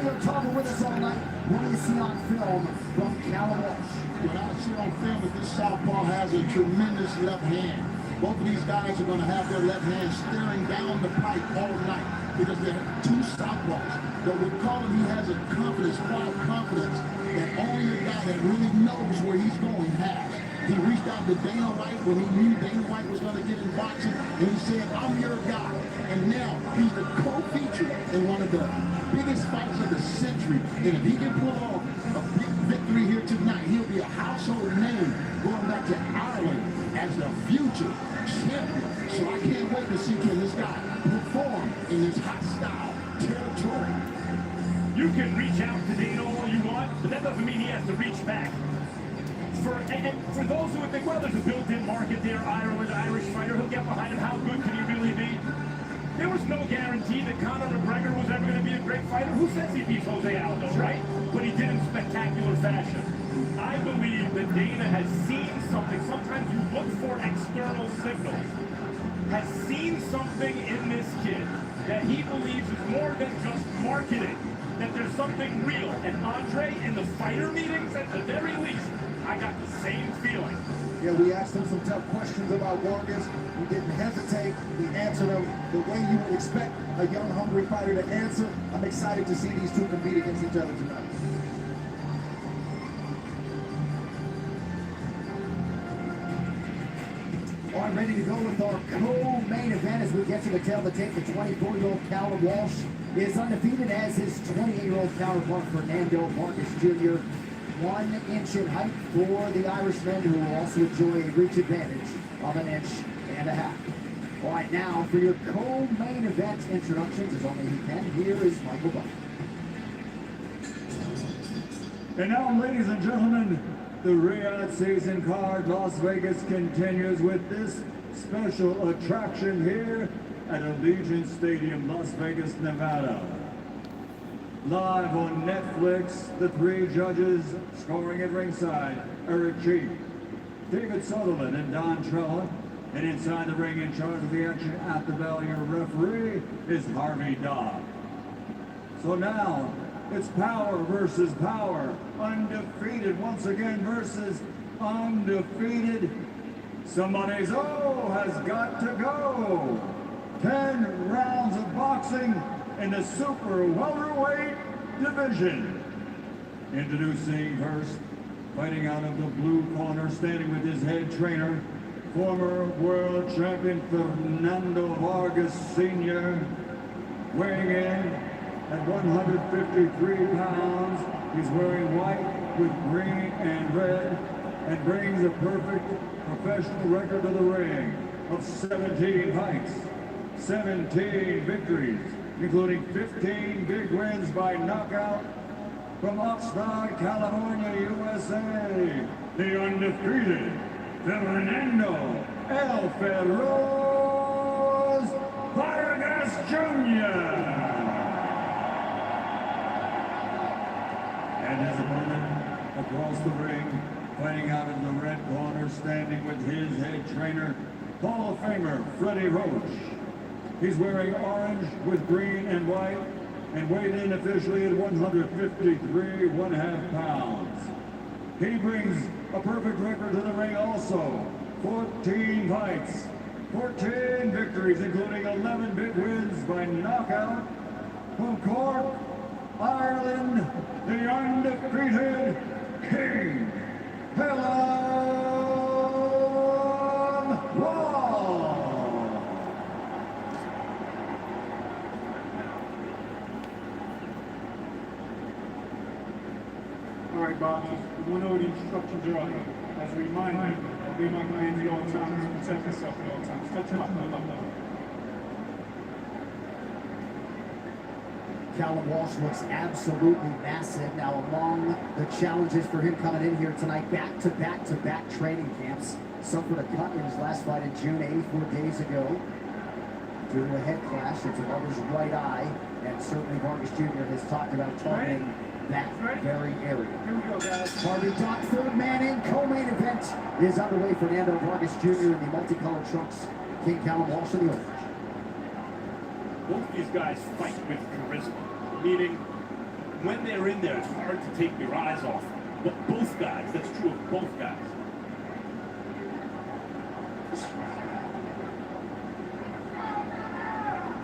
you're talking with us all night. What do you see on film from Canelo Motion? What I see on film is this southpaw has a tremendous left hand. Both of these guys are going to have their left hand staring down the pipe all night because they're two southpaws. But with Colin, he has a confidence, quiet confidence that only a guy that really knows where he's going has. He reached out to Dana White when he knew Dana White was going to get in boxing, and he said, I'm your guy. And now he's the co-feature in one of the biggest fights of the century. And if he can pull off a big victory here tonight, he'll be a household name going back to Ireland as the future champion. So I can't wait to see can this guy perform in this hostile territory. You can reach out to Dana all you want, but that doesn't mean he has to reach back. For those who would think, well, there's a built-in market there, Ireland, Irish fighter, he'll get behind him. How good can he really be? There was no guarantee that Conor McGregor was ever going to be a great fighter. Who says he beats Jose Aldo, right? But he did in spectacular fashion. I believe that Dana has seen something. Sometimes you look for external signals. Has seen something in this kid that he believes is more than just marketing. That there's something real. And Andre, in the fighter meetings, at the very least, I got the same feeling. Yeah, we asked him some tough questions about Vargas. He didn't hesitate. He answered them the way you would expect a young, hungry fighter to answer. I'm excited to see these two compete against each other tonight. All right, ready to go with our co-main event as we get to the tail of the tape. The 24-year-old Canelo Walsh is undefeated as his 28-year-old counterpart Fernando Vargas Jr. 1 inch in height for the Irishman, who will also enjoy a reach advantage of 1.5 inches. All right, now for your co-main event introductions, as only he can, here is Michael Buck. And now, ladies and gentlemen, the Riyadh season card, Las Vegas, continues with this special attraction here at Allegiant Stadium, Las Vegas, Nevada. Live on Netflix, the 3 judges scoring at ringside: Eric Cheek, David Sutherland, and Don Trella. And inside the ring, in charge of the action at the bell, your referee is Harvey Dodd. So now, it's power versus power. Undefeated once again versus undefeated. Somebody's has got to go. 10 rounds of boxing in the super welterweight division. Introducing first, fighting out of the blue corner, standing with his head trainer, former world champion Fernando Vargas Sr., weighing in at 153 pounds. He's wearing white with green and red and brings a perfect professional record to the ring of 17 fights, 17 victories, including 15 big wins by knockout from Oxnard, California, USA, the undefeated Fernando El Feroz Vargas Jr. And his opponent across the ring, fighting out in the red corner, standing with his head trainer, Hall of Famer Freddie Roach. He's wearing orange with green and white and weighed in officially at 153.5 pounds. He brings a perfect record to the ring also. 14 fights, 14 victories, including 11 big wins by knockout. From Cork, Ireland, the undefeated King, Canelo Motion. All right, Bob, we know what the instructions are on. As a reminder, be my man at all times, protect yourself at all times. Touch him up, Canelo Walsh looks absolutely massive. Now, among the challenges for him coming in here tonight, back-to-back training camps. Suffered a cut in his last fight in June, 84 days ago, due to a head clash into his right eye. And certainly Vargas Jr. has talked about targeting that very area. Here we go, guys. Harvey Dodd, third man in, co-main event is underway. Fernando Vargas Jr. in the multicolored trunks. King Canelo Walsh in the orange. Both these guys fight with charisma, meaning when they're in there, it's hard to take your eyes off them. But both guys, that's true of both guys.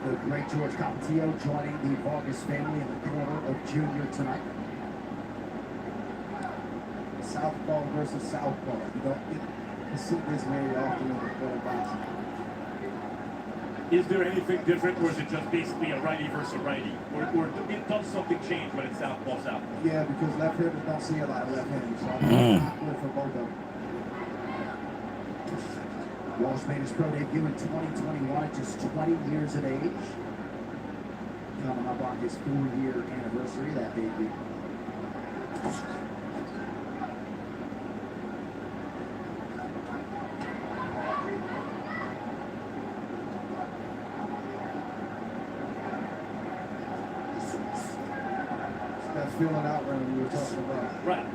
The great George Capetillo joining the Vargas family in the corner of Junior tonight. Southpaw versus southpaw. You don't get to see this very often in the pro boxing. Is there anything different, or is it just basically a righty versus a righty? Or it does something change when it's southpaw, southpaw? Yeah, because left-handers don't see a lot of left-handers, so I'm good for both of them. Walsh made his pro debut in 2021 at just 20 years of age. Coming up on his 4-year anniversary, that debut. That feeling out when we were talking about. Right.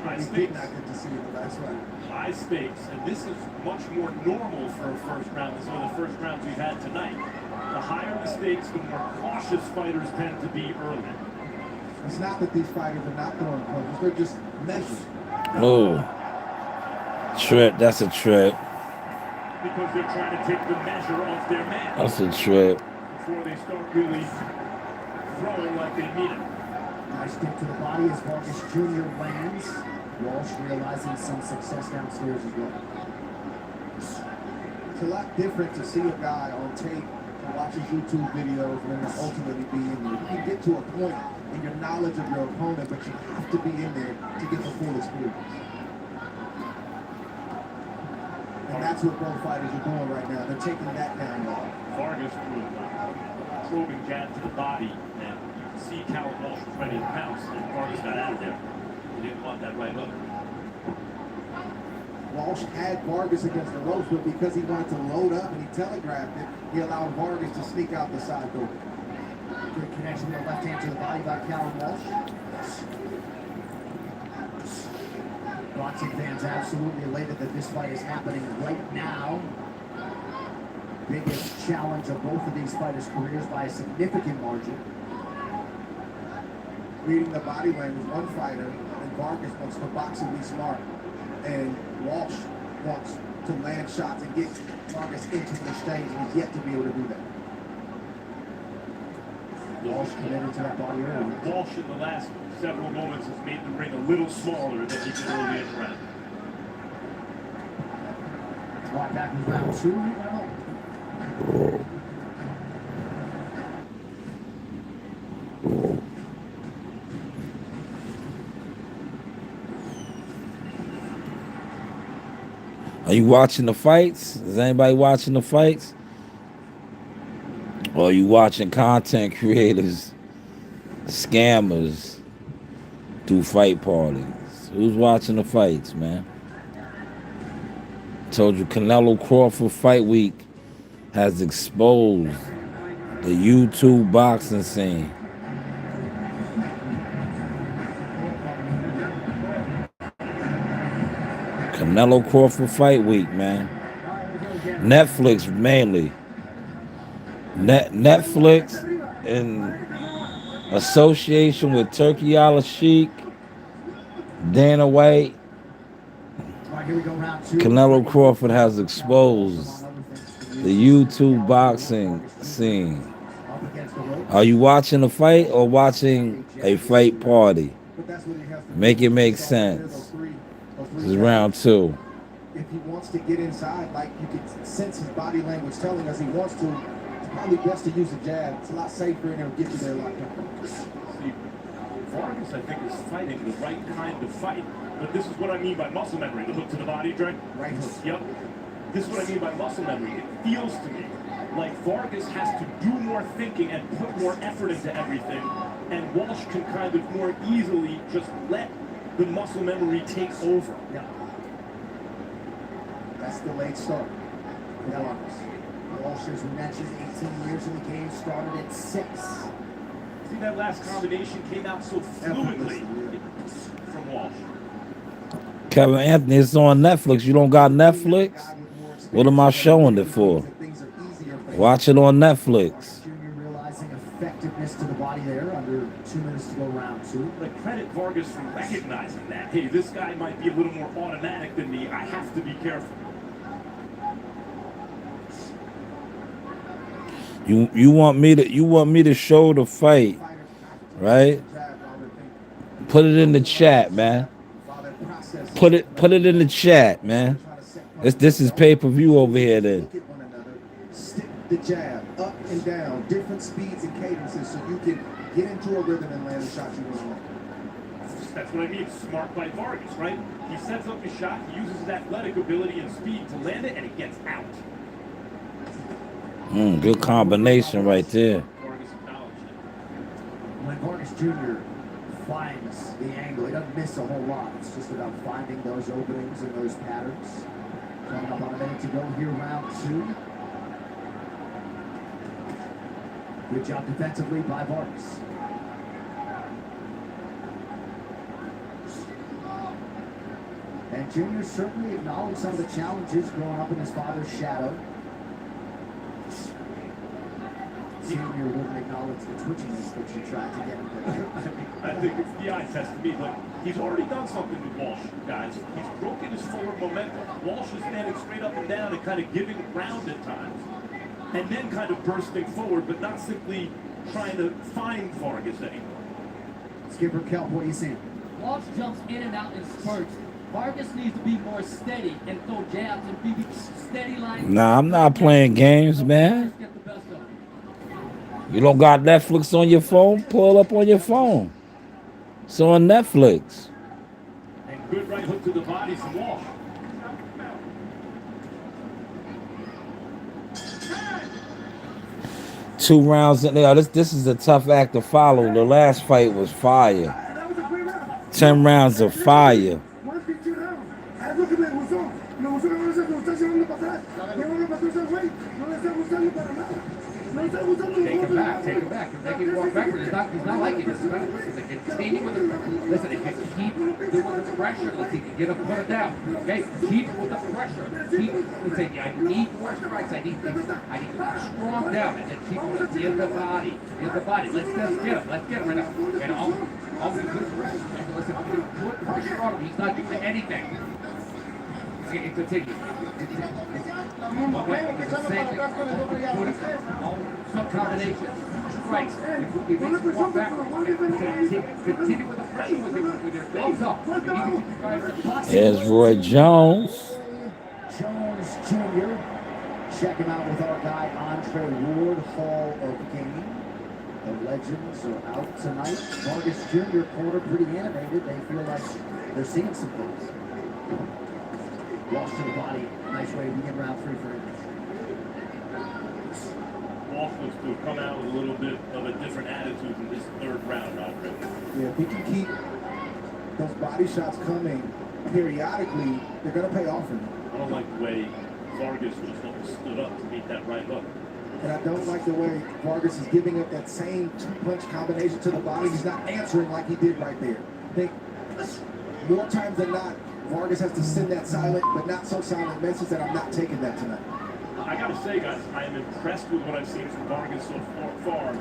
High We stakes. did not get to see it, that's right. High stakes, and this is much more normal for a first round than some of the first rounds we've had tonight. The higher the stakes, the more cautious fighters tend to be early. It's not that these fighters are not throwing punches, they're just measured. Oh, trip. That's a trip. Because they're trying to take the measure of their man That's a trip. before they start really throwing like they mean it. Nice kick to the body as Vargas Jr. lands. Walsh realizing some success downstairs as well. It's a lot different to see a guy on tape and watch his YouTube videos and then ultimately be in there. You can get to a point in your knowledge of your opponent, but you have to be in there to get the full experience. And that's what both fighters are doing right now. They're taking that down low. Vargas threw a probing jab to the body, and you can see Canelo Motion was ready to pounce, and Vargas got out of there. He didn't want that right hook. Walsh had Vargas against the ropes, but because he wanted to load up and he telegraphed it, he allowed Vargas to sneak out the side door. Good connection with the left hand to the body by Canelo Motion. Boxing fans absolutely elated that this fight is happening right now. Biggest challenge of both of these fighters' careers by a significant margin. Reading the body language, one fighter, and Vargas wants to box and be smart. And Walsh wants to land shots and get Vargas into the exchange, and he's yet to be able to do that. Walsh committed to that body early. Walsh in the last several moments has made the ring a little smaller than he did early in the round. Right back in round two. Are you watching the fights? Is anybody watching the fights? Or are you watching content creators, scammers, do fight parties? Who's watching the fights, man? Told you Canelo Crawford Fight Week has exposed the YouTube boxing scene. Canelo Crawford Fight Week, man. Netflix mainly. Netflix in association with Turkey Al-Sheikh, Dana White, Canelo Crawford has exposed the YouTube boxing scene. Are you watching a fight or watching a fight party? Make it make sense. This is round two. If he wants to get inside, like you can sense his body language telling us he wants to, it's probably best to use a jab. It's a lot safer and it'll get you there a lot quicker. See, Vargas, I think, is fighting the right kind of fight. But this is what I mean by muscle memory. The hook to the body, Dre? Right hook. Yep. This is what I mean by muscle memory. It feels to me like Vargas has to do more thinking and put more effort into everything, and Walsh can kind of more easily just let the muscle memory take over. Yeah. That's the late start. Yeah. Walsh, as we mentioned, 18 years in the game, started at 6. See, that last combination came out so fluidly from Walsh. Kevin Anthony, it's on Netflix. You don't got Netflix? What am I showing it for? Things are easier for Watch it on Netflix. Junior realizing effectiveness to the body there under 2 minutes to go round 2. But credit Vargas for recognizing that. Hey, this guy might be a little more automatic than me. I have to be careful. You want me to show the fight, right? Put it in the chat, man. Put it in the chat, man. This is pay-per-view over here then. Stick the jab up and down, different speeds and cadences, so you can get into a rhythm and land the shot you want to land. That's what I mean. Smart by Vargas, right? He sets up his shot, he uses his athletic ability and speed to land it, and it gets out. Good combination right there. When Vargas Jr. finds the angle, he doesn't miss a whole lot. It's just about finding those openings and those patterns. Coming up on a minute to go here, round 2. Good job defensively by Vargas. And Junior certainly acknowledged some of the challenges growing up in his father's shadow. Senior wouldn't acknowledge the twitchiness that you tried to get him there. I think it's the eye test to me. Look, he's already done something with Walsh, guys. He's broken his forward momentum. Walsh is standing straight up and down and kind of giving ground at times. And then kind of bursting forward, but not simply trying to find Vargas anymore. Skipper Kelp, what are you seeing? Walsh jumps in and out in spurts. Vargas needs to be more steady and throw jabs and be steady like. Nah, I'm not playing games, man. Get the best of him. You don't got Netflix on your phone? Pull up on your phone. It's on Netflix. And good right hook to the body from Walsh. Two rounds in there. This is a tough act to follow. The last fight was fire. 10 rounds of fire. Take him back. If they can walk backward, he's not liking this. If they continue with it, listen, if you keep doing the pressure, let's see, get him, put it down. Okay, keep with the pressure. Let's say, I need more strikes. I need to strong down, and then keep with the body. Let's just get him right now. And all we do is listen, put pressure on him. He's not doing anything. Continue. Some combinations. Strikes. If you walk back, continue with the pressure with your gloves up. There's Roy Jones. Jones Jr. Check him out with our guy Andre Ward, Hall of Fame. The legends are out tonight. Vargas Jr. quarter pretty animated. They feel like they're seeing some things. Walsh to the body. Nice way to begin round 3 for him. Walsh looks to have come out with a little bit of a different attitude in this 3rd round, Andre. Yeah, if he can keep those body shots coming periodically, they're going to pay off for him. I don't like the way Vargas stood up to meet that right hook. And I don't like the way Vargas is giving up that same 2-punch combination to the body. He's not answering like he did right there. I think more times than not, Vargas has to send that silent, but not so silent message that I'm not taking that tonight. I gotta say, guys, I am impressed with what I've seen from Vargas so far,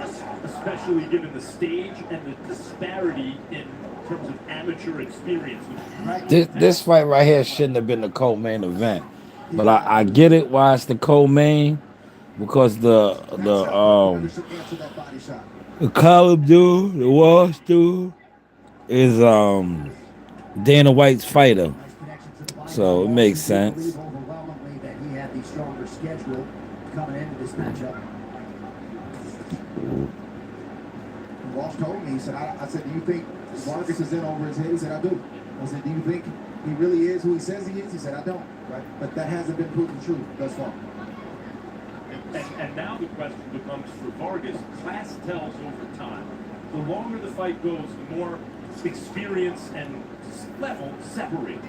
especially given the stage and the disparity in terms of amateur experience. This fight right here shouldn't have been the co-main event, but I get it why it's the co-main, because the column dude, the Walsh dude, is Dana White's fighter, so it makes sense. Overwhelmingly that he had the stronger schedule coming into this matchup. Walsh told me, he said, I said, do you think Vargas is in over his head? He said, I do. I said, do you think he really is who he says he is? He said, I don't. Right? But that hasn't been proven true thus far. And now the question becomes for Vargas, class tells over time. The longer the fight goes, the more experience and level separate.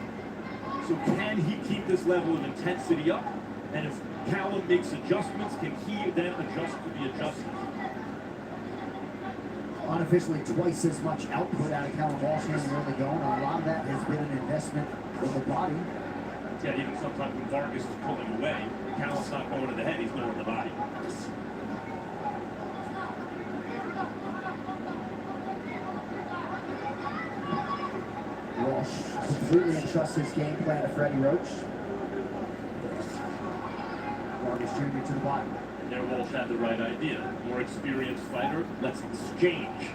So can he keep this level of intensity up? And if Callum makes adjustments, can he then adjust to the adjustments? Unofficially twice as much output out of Canelo Motion in the early going. A lot of that has been an investment in the body. Yeah, even sometimes when Vargas is pulling away, Callum's not going to the head, he's going to the body. Walsh completely entrusts his game plan to Freddie Roach. Vargas Jr. to the bottom. There, Walsh had the right idea. More experienced fighter, let's exchange.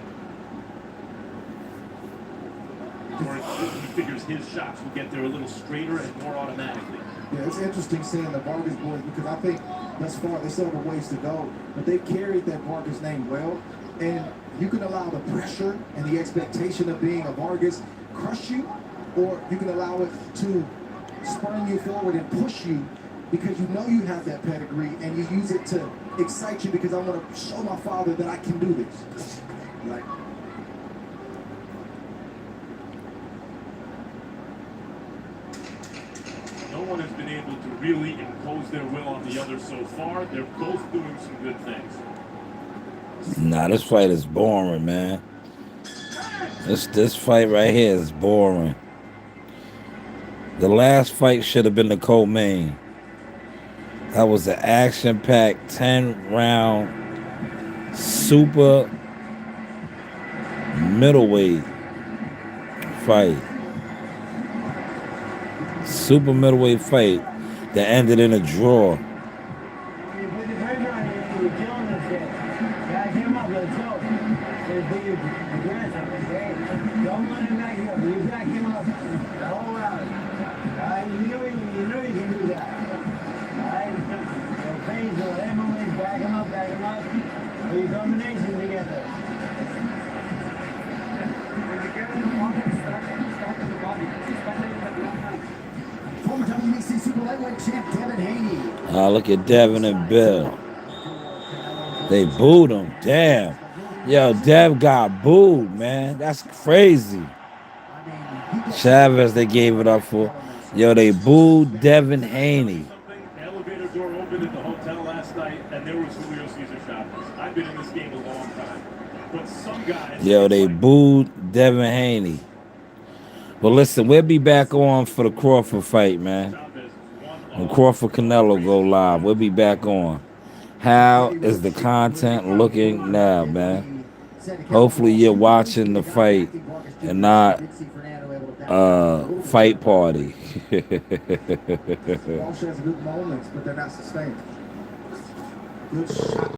He figures his shots will get there a little straighter and more automatically. Yeah, it's interesting seeing the Vargas boys because I think thus far they still have a ways to go, but they've carried that Vargas name well. And you can allow the pressure and the expectation of being a Vargas crush you, or you can allow it to spur you forward and push you because you know you have that pedigree and you use it to excite you because I want to show my father that I can do this. Right? No one has been able to really impose their will on the other so far. They're both doing some good things. Nah, this fight is boring, man. This fight right here is boring. The last fight should have been the co-main. That was an action-packed 10-round super middleweight fight. Super middleweight fight that ended in a draw. Former WBC Super Lightweight champ Devin Haney. Look at Devin and Bill. They booed him. Damn. Yo, Dev got booed, man. That's crazy. Chavez, they gave it up for. Yo, they booed Devin Haney. Elevator door opened at the hotel last night, and there was Julio Cesar Chavez. I've been in this game a long time. But some guys... Yo, they booed Devin Haney. But listen, we'll be back on for the Crawford fight, man. When Crawford Canelo go live, we'll be back on. How is the content looking now, man? Hopefully you're watching the fight and not fight party. Walsh has good moments, but they're not sustained. Good shot.